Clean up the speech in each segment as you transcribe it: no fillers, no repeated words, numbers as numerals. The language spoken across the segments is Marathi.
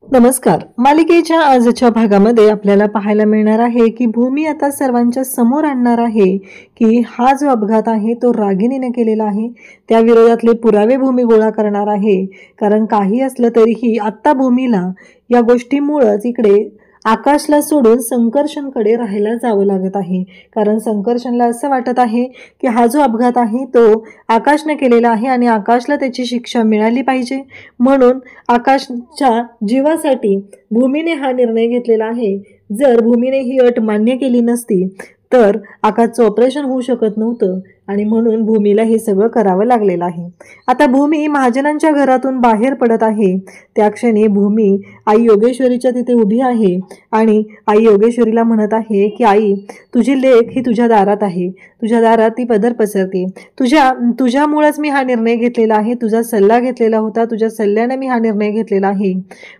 नमस्कार. मालिकेच्या आजच्या भागामध्ये आपल्याला पाहायला मिळणार आहे की भूमी आता सर्वांच्या समोर आणणार आहे की हा जो अपघात आहे तो रागिणीने केलेला आहे. त्या विरोधातले पुरावे भूमी गोळा करणार आहे. कारण काही असलं तरीही आत्ता भूमीला या गोष्टीमुळेच इकडे आकाशला सोडून संकर्षणकडे राहायला जावं लागत आहे. कारण संकर्षणला असं वाटत आहे की हा जो अपघात आहे तो आकाशने केलेला आहे आणि आकाशला त्याची शिक्षा मिळाली पाहिजे. म्हणून आकाशच्या जीवासाठी भूमीने हा निर्णय घेतलेला आहे. जर भूमीने ही अट मान्य केली नसती तर आकाशचं ऑपरेशन होऊ शकत नव्हतं आणि म्हणून भूमीला हे सगळं करावं लागलेलं आहे. आता भूमी महाजनांच्या घरातून बाहेर पडत आहे. त्या क्षणी भूमी आई योगेश्वरीच्या तिथे उभी आहे आणि आई योगेश्वरीला म्हणत आहे की आई, तुझी लेक ही तुझ्या दारात आहे. तुझ्या दारात ती पदर पसरते. तुझ्यामुळेच मी हा निर्णय घेतलेला आहे. तुझा सल्ला घेतलेला होता. तुझ्या सल्ल्याने मी हा निर्णय घेतलेला आहे.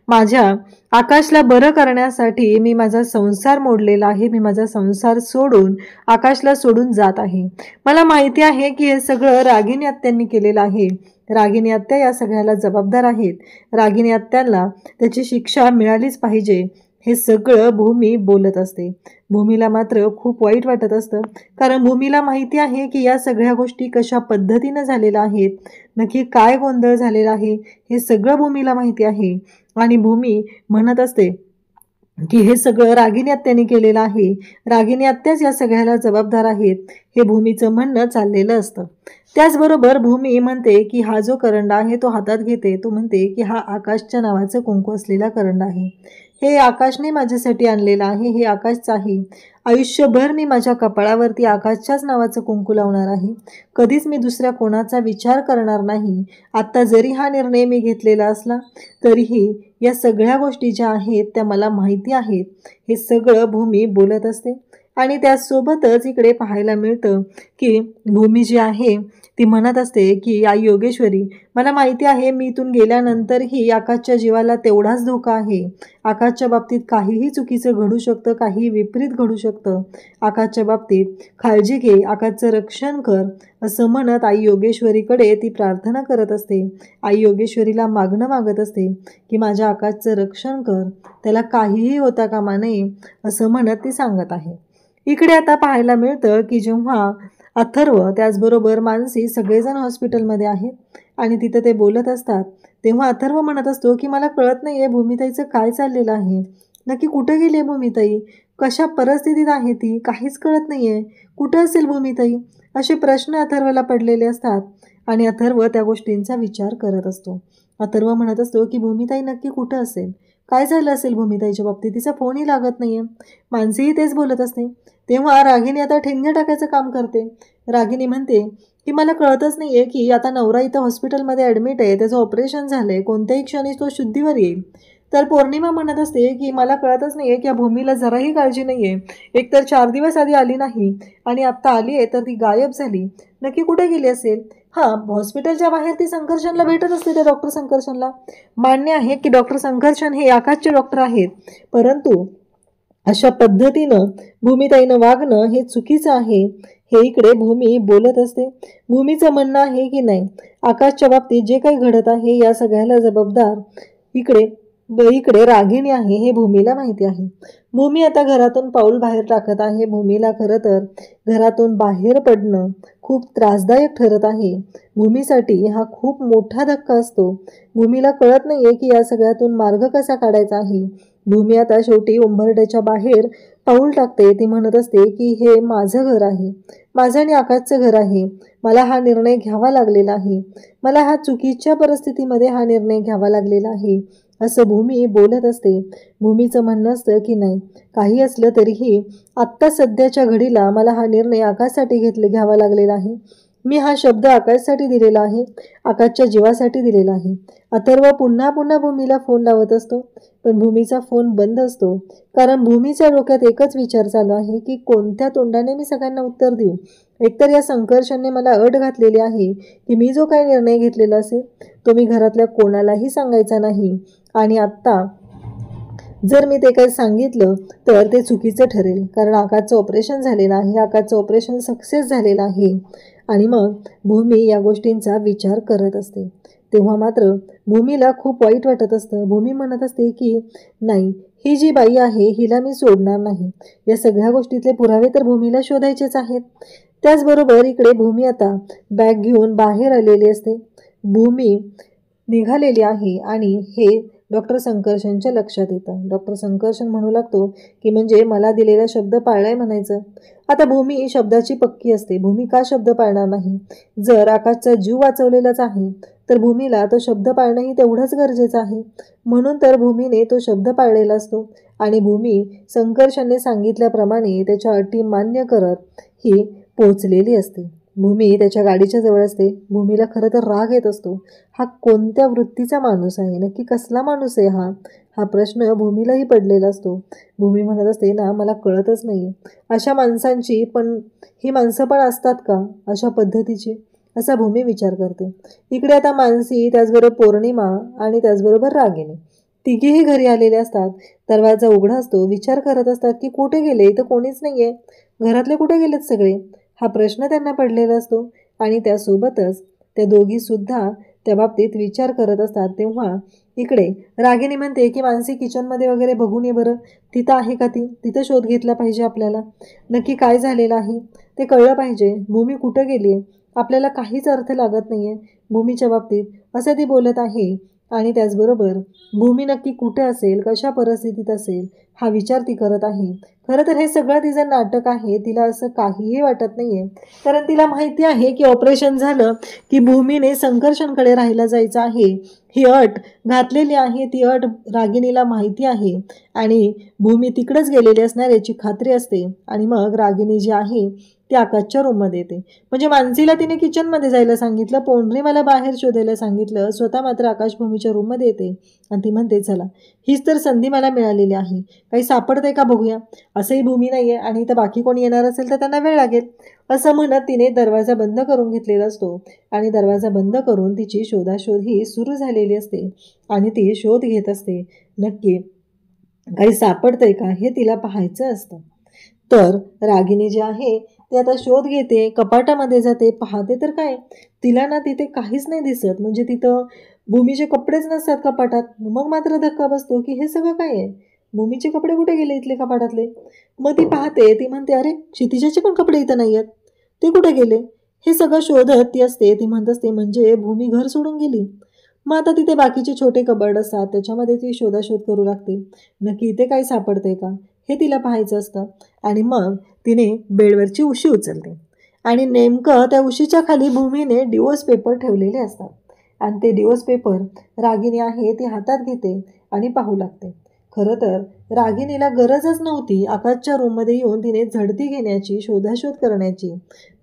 माझ्या आकाशला बरं करण्यासाठी मी माझा संसार मोडलेला आहे. मी माझा संसार सोडून आकाशला सोडून जात आहे. मला माहिती आहे की हे सगळं रागिणी आत्यांनी केलेलं आहे. रागिणी आत्या या सगळ्याला जबाबदार आहेत. रागिणी आत्यांना त्याची शिक्षा मिळालीच पाहिजे. हे सगळं भूमी बोलत असते. भूमीला मात्र खूप वाईट वाटत असतं. कारण भूमीला माहिती आहे की या सगळ्या गोष्टी कशा पद्धतीनं झालेल्या आहेत, नक्की काय गोंधळ झालेला आहे हे सगळं भूमीला माहिती आहे. आणि भूमी म्हणत असते की हे सगळं रागिणी आत्याने केलेलं आहे. रागिणी आत्याच या सगळ्याला जबाबदार आहेत. हे भूमीचं म्हणणं चाललेलं असतं. त्याचबरोबर भूमी म्हणते की हा जो करंडा आहे तो हातात घेते. तो म्हणते की हा आकाशच्या नावाचं कुंकू असलेला करंडा आहे. हे आकाशने माझ्यासाठी आणलेलं आहे. हे आकाशचं आहे. आयुष्यभर मी माझ्या कपाळावरती आकाशच्याच नावाचं कुंकू लावणार आहे. कधीच मी दुसऱ्या कोणाचा विचार करणार नाही. आत्ता जरी हा निर्णय मी घेतलेला असला तरीही या सगळ्या गोष्टी ज्या आहेत त्या मला माहिती आहेत. हे सगळं भूमी बोलत असते. आणि त्यासोबतच इकडे पाहायला मिळतं की भूमी जी आहे ती म्हणत असते की आई योगेश्वरी, मला माहिती आहे मी इथून गेल्यानंतरही आकाशच्या जीवाला तेवढाच धोका आहे. आकाशच्या बाबतीत काहीही चुकीचं घडू शकतं, काहीही विपरीत घडू शकतं. आकाशच्या बाबतीत काळजी घे, आकाशचं रक्षण कर, असं म्हणत आई योगेश्वरीकडे ती प्रार्थना करत असते. आई योगेश्वरीला मागणं मागत असते की माझ्या आकाशचं रक्षण कर, त्याला काहीही होता कामा नये, असं म्हणत ती सांगत आहे. इकडे आता पाहायला मिळतं की जेव्हा अथर्व त्याचबरोबर मानसी सगळेजण हॉस्पिटलमध्ये आहेत आणि तिथं ते बोलत असतात तेव्हा अथर्व म्हणत असतो की मला कळत नाही आहे भूमिताईचं काय चाललेलं आहे. नक्की कुठं गेली आहे भूमिताई? कशा परिस्थितीत आहे ती? काहीच कळत नाही आहे. कुठं असेल भूमिताई? असे प्रश्न अथर्वला पडलेले असतात आणि अथर्व त्या गोष्टींचा विचार करत असतो. अथर्व म्हणत असतो की भूमिताई नक्की कुठं असेल? काय झालं असेल भूमिताईच्या बाबतीत? तिचा फोनही लागत नाही आहे. मानसीही तेच बोलत असते. तेव्हा रागिनी आता ठिणग्या टाकायचं काम करते. रागिनी म्हणते की मला कळतच नाही आहे की आता नवरा इथं हॉस्पिटलमध्ये ॲडमिट आहे, त्याचं ऑपरेशन झालं आहे, कोणत्याही क्षणी तो शुद्धीवर येईल. तर पौर्णिमा म्हणत असते की मला कळतच नाही आहे की या भूमीला जराही काळजी नाही आहे. एकतर 4 दिवस आधी आली नाही आणि आत्ता आली आहे तर ती गायब झाली. नक्की कुठे गेली असेल? हां, हॉस्पिटलच्या बाहेर ती संकर्षणला भेटत असते, त्या डॉक्टर संकर्षणला. मान्य आहे की डॉक्टर संकर्षण हे आकाशचे डॉक्टर आहेत, परंतु अशा पद्धतीनं भूमिताईनं वागणं हे चुकीचं आहे. हे इकडे भूमी बोलत असते. भूमीचं म्हणणं आहे की नाही, आकाशच्या बाबतीत जे काही घडत आहे या सगळ्याला जबाबदार इकडे रागिणी आहे हे भूमीला माहिती आहे. भूमी आता घरातून पाऊल बाहेर टाकत आहे. भूमीला खरं तर घरातून बाहेर पडणं खूप त्रासदायक ठरत आहे. भूमीसाठी हा खूप मोठा धक्का असतो. भूमीला कळत नाही आहे की या सगळ्यातून मार्ग कसा काढायचा आहे. भूमी आता शेवटी उंबरठ्याच्या बाहेर पाऊल टाकते. ती म्हणत असते की हे माझं घर आहे, माझं आणि आकाशचं घर आहे. मला हा निर्णय घ्यावा लागलेला आहे. मला हा चुकीच्या परिस्थितीमध्ये हा निर्णय घ्यावा लागलेला आहे, असं भूमी बोलत असते. भूमीचं म्हणणं असतं की नाही, काही असलं तरीही आत्ता सध्याच्या घडीला मला हा निर्णय आकाशसाठी घ्यावा लागलेला आहे. मी हा शब्द आकाशसाठी दिलेला आहे, आकाशच्या जीवासाठी दिलेला आहे. अथर्व पुन्हा पुन्हा भूमीला फोन लावत असतो, पण भूमीचा फोन बंद असतो. कारण भूमीच्या डोक्यात एकच विचार चालू आहे की कोणत्या तोंडाने मी सगळ्यांना उत्तर देऊ. एकतर या संकर्षणने मला अट घातलेली आहे की मी जो काही निर्णय घेतलेला असेल तो मी घरातल्या कोणालाही सांगायचा नाही. आणि आत्ता जर मी ते काही सांगितलं तर ते चुकीचं ठरेल. कारण आकाशचं ऑपरेशन झालेलं आहे, आकाशचं ऑपरेशन सक्सेस झालेलं आहे. आणि मग भूमी या गोष्टींचा विचार करत असते. तेव्हा मात्र भूमीला खूप वाईट वाटत असतं. भूमी म्हणत असते की नाही, ही जी बाई आहे हिला मी सोडणार नाही. या सगळ्या गोष्टीतले पुरावे तर भूमीला शोधायचेच आहेत. त्याचबरोबर इकडे भूमी आता बॅग घेऊन बाहेर आलेली असते. भूमी निघालेली आहे आणि हे डॉक्टर संकर्षणच्या लक्षात येतं. डॉक्टर संकर्षण म्हणू लागतो की म्हणजे मला दिलेला शब्द पाळलाय म्हणायचं. आता भूमी शब्दाची पक्की असते. भूमी का शब्द पाळणार नाही? जर आकाशचा जीव वाचवलेलाच आहे तर भूमीला तो शब्द पाळणंही तेवढंच गरजेचं आहे. म्हणून तर भूमीने तो शब्द पाळलेला असतो आणि भूमी संकर्षणने सांगितल्याप्रमाणे त्याच्या अटी मान्य करत ही पोचलेली असते. भूमी त्याच्या गाडीच्या जवळ असते. भूमीला खरं तर राग येत असतो. हा कोणत्या वृत्तीचा माणूस आहे? नक्की कसला माणूस आहे हा? हा प्रश्न भूमीलाही पडलेला असतो. भूमी म्हणत असते ना, मला कळतच नाही अशा माणसांची, पण ही माणसं पण असतात का अशा पद्धतीची, असा भूमी विचार करते. इकडे आता मानसी, त्याचबरोबर पौर्णिमा आणि त्याचबरोबर रागिनी तिघेही घरी आलेले असतात. दरवाजा उघडा असतो. विचार करत असतात की कुठे गेले? इथं कोणीच नाहीये. घरातले कुठे गेलेत सगळे? हा प्रश्न त्यांना पडलेला असतो आणि त्यासोबतच त्या दोघी सुद्धा त्या बाबतीत विचार करत असतात. तेव्हा इकडे रागिनी म्हणते की मानसी, किचनमध्ये वगैरे बघून ये बरं, तिथं आहे का ती? तिथं शोध घेतला पाहिजे आपल्याला. नक्की काय झालेलं आहे ते कळलं पाहिजे. भूमी कुठं गेली आहे? आपल्याला काहीच अर्थ लागत नाहीये भूमीच्या बाबतीत, असं ती बोलत आहे. आणि त्याचबरोबर भूमी नक्की कुठे असेल, कशा परिस्थितीत असेल, हा विचार ती करत आहे. खरं तर हे सगळं तिचं नाटक आहे. तिला असं काहीही वाटत नाहीये, कारण तिला माहिती आहे की ऑपरेशन झालं की भूमीने संकर्षणकडे राहायला जायचं आहे. ही अट घातलेली आहे. ती अट रागिणीला माहिती आहे आणि भूमी तिकडेच गेलेली असणार याची खात्री असते. आणि मग रागिणी जी आहे ती आकाशच्या रूममध्ये येते. म्हणजे मानसीला तिने किचनमध्ये जायला सांगितलं, पौर्णिमाला बाहेर शोधायला सांगितलं, स्वतः मात्र आकाश भूमीच्या रूममध्ये येते आणि ती म्हणते चला, हीच तर संधी मला मिळालेली आहे, काही सापडतंय का बघूया. असंही भूमी नाहीये आणि इथं बाकी कोणी येणार असेल तर त्यांना वेळ लागेल, असं म्हणत तिने दरवाजा बंद करून घेतलेला असतो. आणि दरवाजा बंद करून तिची शोधाशोध ही सुरू झालेली असते आणि ती शोध घेत असते. नक्की काही सापडतंय का हे तिला पाहायचं असतं. तर रागिनी जी आहे ती आता शोध घेते, कपाटामध्ये जाते, पाहते तर काय, तिला ना तिथे काहीच नाही दिसत. म्हणजे तिथं भूमीचे कपडेच नसतात कपाटात. मग मात्र धक्का बसतो की हे सगळं काय आहे? भूमीचे कपडे कुठे गेले इथले कपाटातले? मग ती पाहते, ती म्हणते अरे, क्षितिजाचे पण कपडे इथं नाही आहेत, ते कुठे गेले? हे सगळं शोधत ती असते. ती म्हणत असते म्हणजे भूमी घर सोडून गेली. मग आता तिथे बाकीचे छोटे कबर्ड असतात, त्याच्यामध्ये ती शोधाशोध करू लागते. नक्की इथे काही सापडतंय का हे तिला पाहायचं असतं. आणि मग तिने बेडवरची उशी उचलते आणि नेमकं त्या उशीच्या खाली भूमीने डिवोर्स पेपर ठेवलेले असतात. आणि ते डिवोर्स पेपर रागिनी आहे ती हातात घेते आणि पाहू लागते. खरं तर रागिनीला गरजच नव्हती आकाशच्या रूममध्ये येऊन तिने झडती घेण्याची, शोधाशोध करण्याची.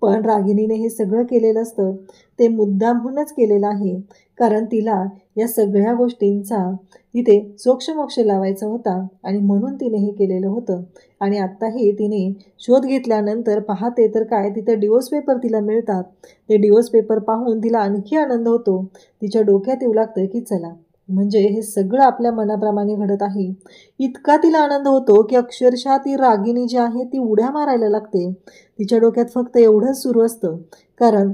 पण रागिनीने हे सगळं केलेलं असतं ते मुद्दामहूनच केलेलं आहे, कारण तिला या सगळ्या गोष्टींचा इथे सोक्षमोक्ष लावायचा होता आणि म्हणून तिने हे केलेलं होतं. आणि आत्ताही तिने शोध घेतल्यानंतर पाहते तर काय, तिथं डिवोर्स पेपर तिला मिळतात. ते डिवोर्स पेपर पाहून तिला आणखी आनंद होतो. तिच्या डोक्यात येऊ लागतं की चला, म्हणजे हे सगळं आपल्या मनाप्रमाणे घडत आहे. इतका तिला आनंद होतो की अक्षरशः ती रागिनी जी आहे ती उड्या मारायला लागते. तिच्या डोक्यात फक्त एवढंच सुरू असतं, कारण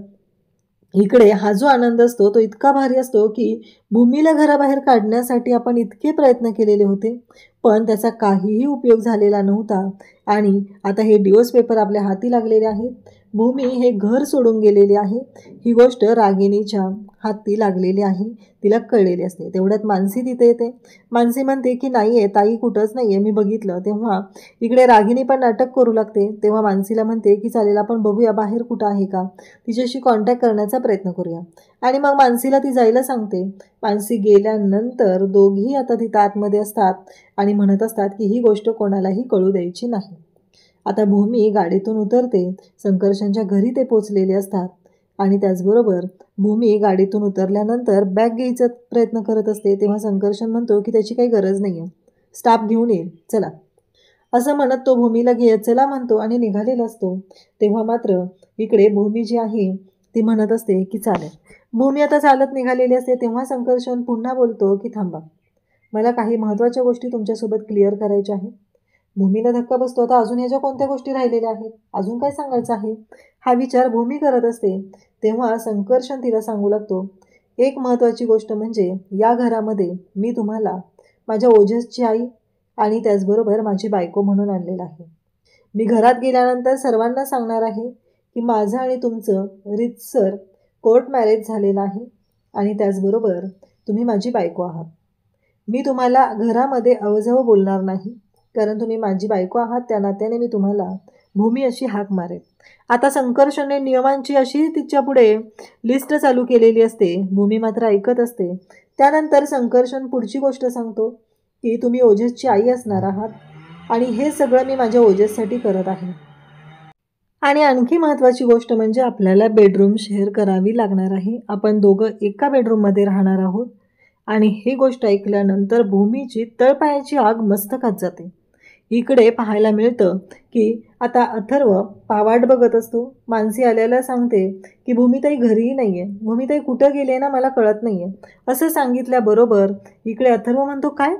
इकडे हा जो आनंद असतो तो इतका भारी असतो की भूमीला घराबाहेर काढण्यासाठी आपण इतके प्रयत्न केलेले होते, पण त्याचा काहीही उपयोग झालेला नव्हता. आणि आता हे डिवोर्स पेपर आपल्या हाती लागलेले आहेत. भूमी हे घर सोडून गेलेली आहे. ही गोष्ट रागिणीच्या हाती लागलेली आहे, तिला कळलेली असते. तेवढ्यात मानसी तिथे येते. मानसी म्हणते की नाही आहे ताई, कुठंच नाही आहे, मी बघितलं. तेव्हा इकडे रागिणी पण नाटक करू लागते. तेव्हा मानसीला म्हणते की चालेल, आपण बघूया बाहेर कुठं आहे का, तिच्याशी कॉन्टॅक्ट करण्याचा प्रयत्न करूया. आणि मग मानसीला ती जायला सांगते. मानसी गेल्यानंतर दोघी आता तिथं आतमध्ये असतात आणि म्हणत असतात की ही गोष्ट कोणालाही कळू द्यायची नाही. आता भूमी गाडीतून उतरते. संकर्षणच्या घरी ते पोचलेले असतात आणि त्याचबरोबर भूमी गाडीतून उतरल्यानंतर बॅग घ्यायचा प्रयत्न करत असते. तेव्हा संकर्षण म्हणतो की त्याची काही गरज नाही आहे, स्टाफ घेऊन येईल, चला, असं म्हणत तो भूमीला घेत चला म्हणतो आणि निघालेला असतो. तेव्हा मात्र इकडे भूमी जी आहे ती म्हणत असते की चालेल. भूमी आता चालत निघालेली असते. तेव्हा संकर्षण पुन्हा बोलतो की थांबा, मला काही महत्त्वाच्या गोष्टी तुमच्यासोबत क्लिअर करायच्या आहेत. भूमीला धक्का बसतो. आता अजून ह्याच्या कोणत्या गोष्टी राहिलेल्या आहेत, अजून काय सांगायचं आहे, हा विचार भूमी करत असते. तेव्हा संकर्षण तिला सांगू लागतो एक महत्त्वाची गोष्ट म्हणजे या घरामध्ये मी तुम्हाला माझ्या ओजसची आई आणि त्याचबरोबर माझी बायको म्हणून आणलेलं आहे. मी घरात गेल्यानंतर सर्वांना सांगणार आहे की माझं आणि तुमचं रीतसर कोर्ट मॅरेज झालेलं आहे आणि त्याचबरोबर तुम्ही माझी बायको आहात. मी तुम्हाला घरामध्ये अवजव बोलणार नाही, कारण तुम्ही माझी बायको आहात. त्या नात्याने मी तुम्हाला भूमी अशी हाक मारेल. आता संकर्षणने नियमांची अशी तिच्यापुढे लिस्ट चालू केलेली असते. भूमी मात्र ऐकत असते. त्यानंतर संकर्षण पुढची गोष्ट सांगतो की तुम्ही ओजसची आई असणार आहात आणि हे सगळं मी माझ्या ओजससाठी करत आहे. आणि आणखी महत्त्वाची गोष्ट म्हणजे आपल्याला बेडरूम शेअर करावी लागणार आहे. आपण दोघं एका बेडरूममध्ये राहणार आहोत. आणि ही गोष्ट ऐकल्यानंतर भूमीची तळपायाची आग मस्तकात जाते. इकडे पाहायला मिळतं की आता अथर्व पावाट बघत असतो. मानसी आल्याला सांगते की भूमीताई घरीही नाही आहे. भूमीताई कुठं गेले ना मला कळत नाही आहे असं सांगितल्याबरोबर इकडे अथर्व म्हणतो, काय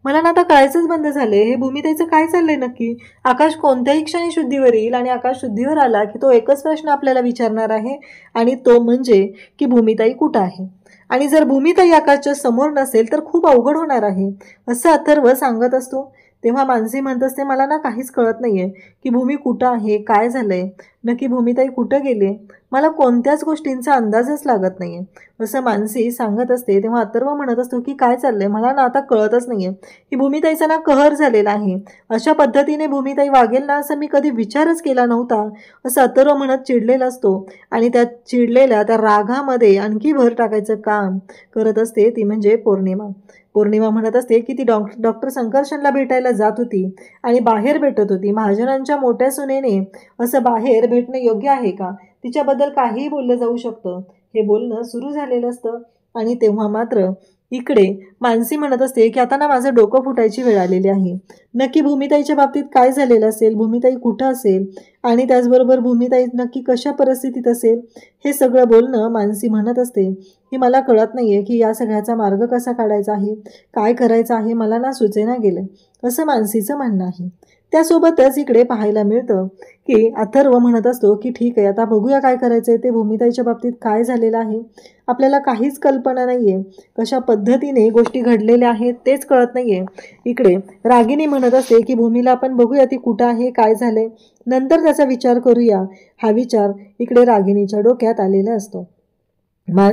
मला ना आता कळायचंच बंद झाले. हे भूमिताईचं काय चाललंय नक्की? आकाश कोणत्याही क्षणी शुद्धीवर येईल आणि आकाश शुद्धीवर आला की तो एकच प्रश्न आपल्याला विचारणार आहे आणि तो म्हणजे की भूमिताई कुठं आहे. आणि जर भूमिताई आकाशच्या समोर नसेल तर खूप अवघड होणार आहे असं अथर्व सांगत असतो. तेव्हा मानसी म्हणत असते, मला ना काहीच कळत नाही आहे की भूमी कुठं आहे, काय झालंय नक्की, भूमिताई कुठं गेले, मला कोणत्याच गोष्टींचा अंदाजच लागत नाही आहे असं मानसी सांगत असते. तेव्हा अथर्व म्हणत असतो की काय चाललंय, मला ना आता कळतच नाही आहे की भूमिताईचा ना कहर झालेला आहे. अशा पद्धतीने भूमिताई वागेल ना असं मी कधी विचारच केला नव्हता असं अथर्व म्हणत चिडलेला असतो. आणि त्या चिडलेल्या त्या रागामध्ये आणखी भर टाकायचं काम करत असते ती म्हणजे पौर्णिमा. पौर्णिमा म्हणत असते की ती डॉक्टर संकर्षणला भेटायला जात होती आणि बाहेर भेटत होती. महाजनांच्या मोठ्या सुनेने असं बाहेर भेटणं योग्य आहे का? तिच्याबद्दल काहीही बोललं जाऊ शकतं. हे बोलणं सुरू झालेलं असतं. आणि तेव्हा मात्र इकडे मानसी म्हणत असते की आता ना माझं डोकं फुटायची वेळ आलेली आहे. नक्की भूमिताईच्या बाबतीत काय झालेलं असेल, भूमिताई कुठं असेल आणि त्याचबरोबर भूमिताई नक्की कशा परिस्थितीत असेल, हे सगळं बोलणं मानसी म्हणत असते की मला कळत नाही आहे की या सगळ्याचा मार्ग कसा काढायचा आहे, काय करायचं आहे, मला ना सुचेना गेलं असं मानसीचं म्हणणं आहे. त्यासोबतच इकडे पाहायला मिळतं की अथर्व म्हणत असतो की ठीक आहे, आता बघूया काय करायचं आहे ते. भूमिताईच्या बाबतीत काय झालेलं आहे आपल्याला काहीच कल्पना नाही आहे, कशा पद्धतीने गोष्टी घडलेल्या आहेत तेच कळत नाही आहे. इकडे रागिनी म्हणत असते की भूमीला आपण बघूया ती कुठं आहे, काय झालंय, नंतर त्याचा विचार करूया. हा विचार इकडे रागिनीच्या डोक्यात आलेला असतो.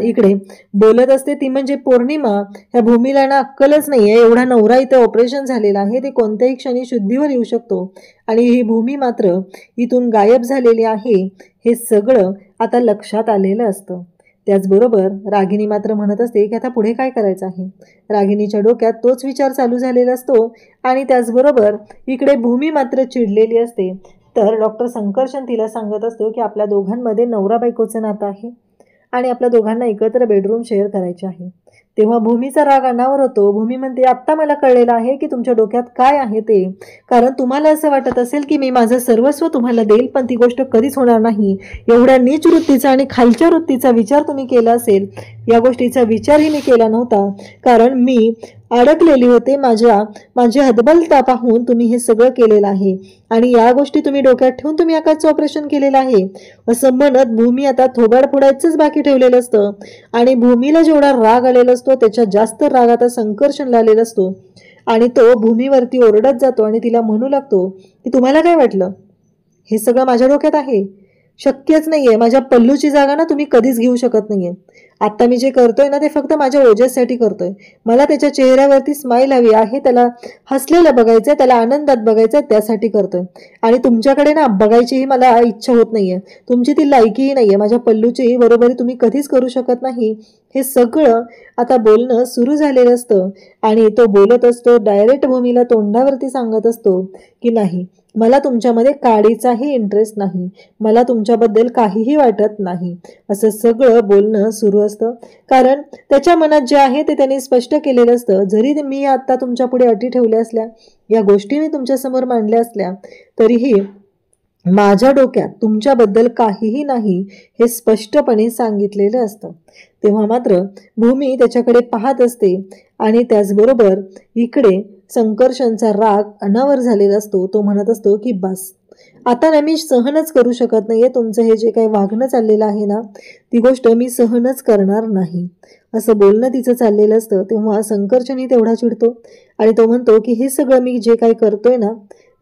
इकडे बोलत असते ती म्हणजे पौर्णिमा. ह्या भूमीला ना अक्कलच नाही आहे. एवढा नवरा इथे ऑपरेशन झालेला आहे, ते कोणत्याही क्षणी शुद्धीवर येऊ शकतो आणि ही भूमी मात्र इथून गायब झालेली आहे. हे सगळं आता लक्षात आलेलं असतं. त्याचबरोबर रागिनी मात्र म्हणत असते की आता पुढे काय करायचं आहे. रागिनीच्या डोक्यात तोच विचार चालू झालेला असतो. आणि त्याचबरोबर इकडे भूमी मात्र चिडलेली असते. तर डॉक्टर संकर्षण तिला सांगत असतो की आपल्या दोघांमध्ये नवरा बायकोचं नातं आहे आणि आपल्या दोघांना एकत्र बेडरूम शेअर करायचे आहे. तेव्हा भूमीचा राग अनावर होतो. भूमी म्हणते, आत्ता मला कळलेलं आहे की तुमच्या डोक्यात काय आहे ते, कारण तुम्हाला असं वाटत असेल की मी माझं सर्वस्व तुम्हाला देईल, पण ती गोष्ट कधीच होणार नाही. एवढ्या नीच वृत्तीचा आणि खालच्या वृत्तीचा विचार तुम्ही केला असेल. या गोष्टीचा विचारही मी केला नव्हता, कारण मी अडकलेली होते. माझी हतबलता पाहून तुम्ही हे सगळं केलेलं आहे आणि या गोष्टी तुम्ही डोक्यात ठेवून तुम्ही आकाशचं ऑपरेशन केलेलं आहे असं म्हणत भूमी आता थोबाड फोडायचंच बाकी ठेवलेलं असतं. आणि भूमीला जेवढा राग आलेला असतो त्याच्या जास्त राग आता संकर्षणला आलेला असतो आणि तो भूमीवरती ओरडत जातो आणि तिला म्हणू लागतो की तुम्हाला काय वाटलं, हे सगळं माझ्या डोक्यात आहे, शक्यच नाहीये. माझ्या पल्लूची जागा ना तुम्ही कधीच घेऊ शकत नाहीये. आता मी जे करतोय ना ते फक्त माझ्या ओजससाठी करतोय. मला त्याच्या चेहऱ्यावरती स्माईल हवी आहे, त्याला हसलेलं बघायचंय, त्याला आनंदात बघायचंय, त्यासाठी करतोय. आणि तुमच्याकडे ना बघायचीही मला इच्छा होत नाहीये, तुमची ती लायकीही नाहीये. माझ्या पल्लूची बरोबरी तुम्ही कधीच करू शकत नाही. हे सगळं आता बोलणं सुरू झालेलं असतं आणि तो बोलत असतो. डायरेक्ट भूमीला तोंडावरती सांगत असतो की नाही, मला तुमच्यामध्ये काडीचाही इंटरेस्ट नाही, मला तुमच्याबद्दल काहीही वाटत नाही असं सगळं बोलणं सुरू असतं. कारण त्याच्या मनात जे आहे ते त्यांनी स्पष्ट केलेलं असतं. जरी मी आता तुमच्या पुढे अटी ठेवल्या असल्या, या गोष्टी मी तुमच्यासमोर मांडल्या असल्या, तरीही माझ्या डोक्यात तुमच्याबद्दल काहीही नाही हे स्पष्टपणे सांगितलेलं असतं. तेव्हा मात्र भूमी त्याच्याकडे पाहत असते आणि त्याचबरोबर इकडे संकर्षणचा राग अनावर झालेला असतो. तो म्हणत असतो की बस, आता ना मी सहनच करू शकत नाहीये, तुमचं हे जे काही वागणं चाललेलं आहे ना, ती गोष्ट मी सहनच करणार नाही, असं बोलणं तिचं चाललेलं असतं. तेव्हा संकर्षणही तेवढा चिडतो आणि तो म्हणतो की हे सगळं मी जे काही करतोय ना,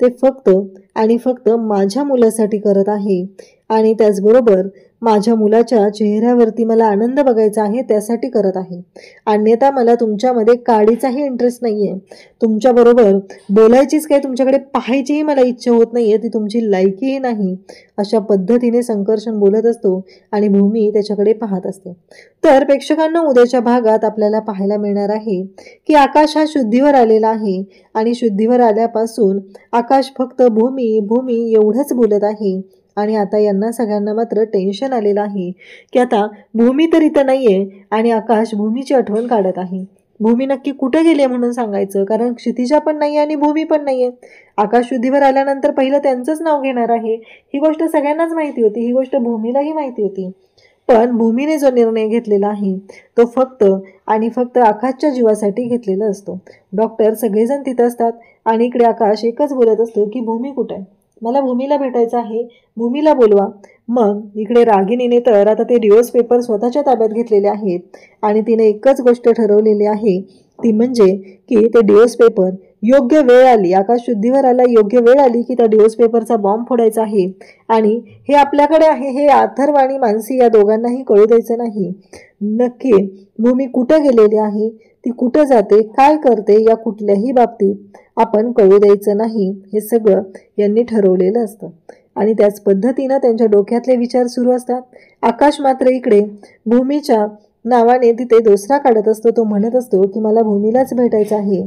ते फक्त आणि फक्त माझ्या मुलासाठी करत आहे आणि त्याचबरोबर माझ्या मुलाच्या चेहऱ्यावरती मला आनंद बघायचा आहे, त्यासाठी करत आहे. अन्यथा मला तुमच्यामध्ये काडीचाही इंटरेस्ट नाही आहे. तुमच्याबरोबर बोलायचीच काय, तुमच्याकडे पाहायचीही मला इच्छा होत नाही आहे, ती तुमची लायकीही नाही. अशा पद्धतीने संकर्षण बोलत असतो आणि भूमी त्याच्याकडे पाहत असते. तर प्रेक्षकांना उद्याच्या भागात आपल्याला पाहायला मिळणार आहे की आकाश हा शुद्धीवर आलेला आहे आणि शुद्धीवर आल्यापासून आकाश फक्त भूमी भूमी एवढंच बोलत आहे. आणि आता यांना सगळ्यांना मात्र टेन्शन आलेलं आहे की आता भूमी तर इथं नाहीये आणि आकाश भूमीची आठवण काढत आहे. भूमी नक्की कुठे गेली म्हणून सांगायचं, कारण क्षितिजा पण नाही आणि भूमी पण नाहीये. आकाश शुद्धीवर आल्यानंतर पहिलं त्यांचंच नाव घेणार आहे, ही गोष्ट सगळ्यांनाच माहिती होती, ही गोष्ट भूमीलाही माहिती होती. पण भूमीने जो निर्णय घेतलेला आहे तो फक्त आणि फक्त आकाशच्या जीवासाठी घेतलेला असतो. डॉक्टर सगळेजण तिथं असतात आणि इकडे आकाश एकच बोलत असतो की भूमी कुठे आहे, मला भूमीला भेटायचं आहे, भूमीला बोलवा. मग इकडे रागिनीने तर आता ते डिवोर्स पेपर स्वतःच्या ताब्यात घेतलेले आहेत आणि तिने एकच गोष्ट ठरवलेली आहे, ती म्हणजे की ते डिवोर्स पेपर योग्य वेळ आली, आकाश शुद्धीवर आला, योग्य वेळ आली की त्या डिवोर्स पेपरचा बॉम्ब फोडायचा आहे आणि हे आपल्याकडे आहे हे अथर्व आणि मानसी या दोघांनाही कळू द्यायचं नाही. नक्की भूमी कुठं गेलेली आहे, ती कुठं जाते, काय करते, या कुठल्याही बाबतीत आपण कळू द्यायचं नाही, हे सगळं यांनी ठरवलेलं असतं आणि त्याच पद्धतीनं त्यांच्या डोक्यातले विचार सुरू असतात. आकाश मात्र इकडे भूमीच्या नावाने तिथे दोसरा काढत असतो. तो म्हणत असतो की मला भूमीलाच भेटायचं आहे,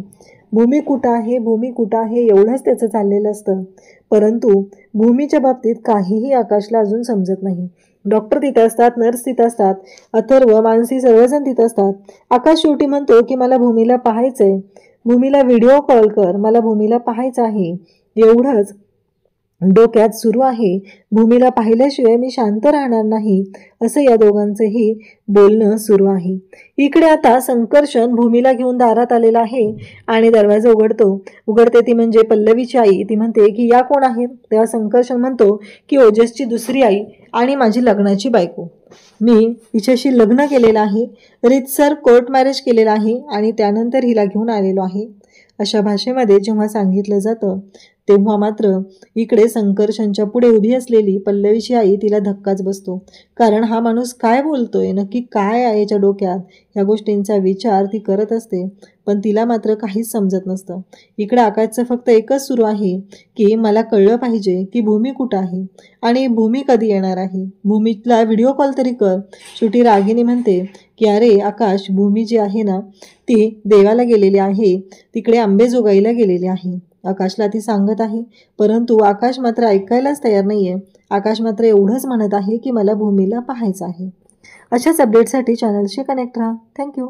भूमी कुठं आहे, भूमी कुठं आहे, एवढंच त्याचं चाललेलं असतं. परंतु भूमीच्या बाबतीत काहीही आकाशला अजून समजत नाही. डॉक्टर तिथे असतात, नर्स तिथं असतात, अथर्व मानसी सर्वजण तिथं असतात. आकाश शेवटी म्हणतो की मला भूमीला पाहायचंय, भूमीला व्हिडिओ कॉल कर, मला भूमीला पाहायचं आहे, एवढंच डोक्यात सुरू आहे. भूमीला पाहिल्याशिवाय मी शांत राहणार नाही, असं या दोघांचंही बोलणं सुरू आहे. इकडे आता संकर्षण भूमीला घेऊन दारात आलेला आहे आणि दरवाजा उघडते ती म्हणजे पल्लवीची आई. ती म्हणते की या कोण आहेत. तेव्हा संकर्षण म्हणतो की ओजसची दुसरी आई आणि माझी लग्नाची बायको, मी हिच्याशी लग्न केलेलं आहे, रीतसर कोर्ट मॅरेज केलेलं आहे आणि त्यानंतर हिला घेऊन आलेलो आहे. अशा भाषेमध्ये जेव्हा सांगितलं जातं तेव्हा मात्र इकडे संकर्षणच्या पुढे उभी असलेली पल्लवीची आई तिला धक्काच बसतो, कारण हा माणूस काय बोलतोय, नक्की काय आहे याच्या डोक्यात, ह्या गोष्टींचा विचार ती करत असते. पण तिला मात्र काहीच समजत नसतं. इकडे आकाशचं फक्त एकच सुरू आहे की मला कळलं पाहिजे की भूमी कुठं आहे आणि भूमी कधी येणार आहे, भूमीला व्हिडिओ कॉल तरी कर. शेवटी रागिनी म्हणते की अरे आकाश, भूमी जी आहे ना ती देवाला गेलेली आहे, तिकडे अंबेजोगाईला गेलेली आहे, आकाशला ती सांगत आहे. परंतु आकाश मात्र ऐकायलाच तयार नाहीये. आकाश मात्र एवढंच म्हणत आहे की मला भूमीला पाहायचं आहे. अशाच अपडेटसाठी चॅनलशी कनेक्ट राहा. थँक्यू.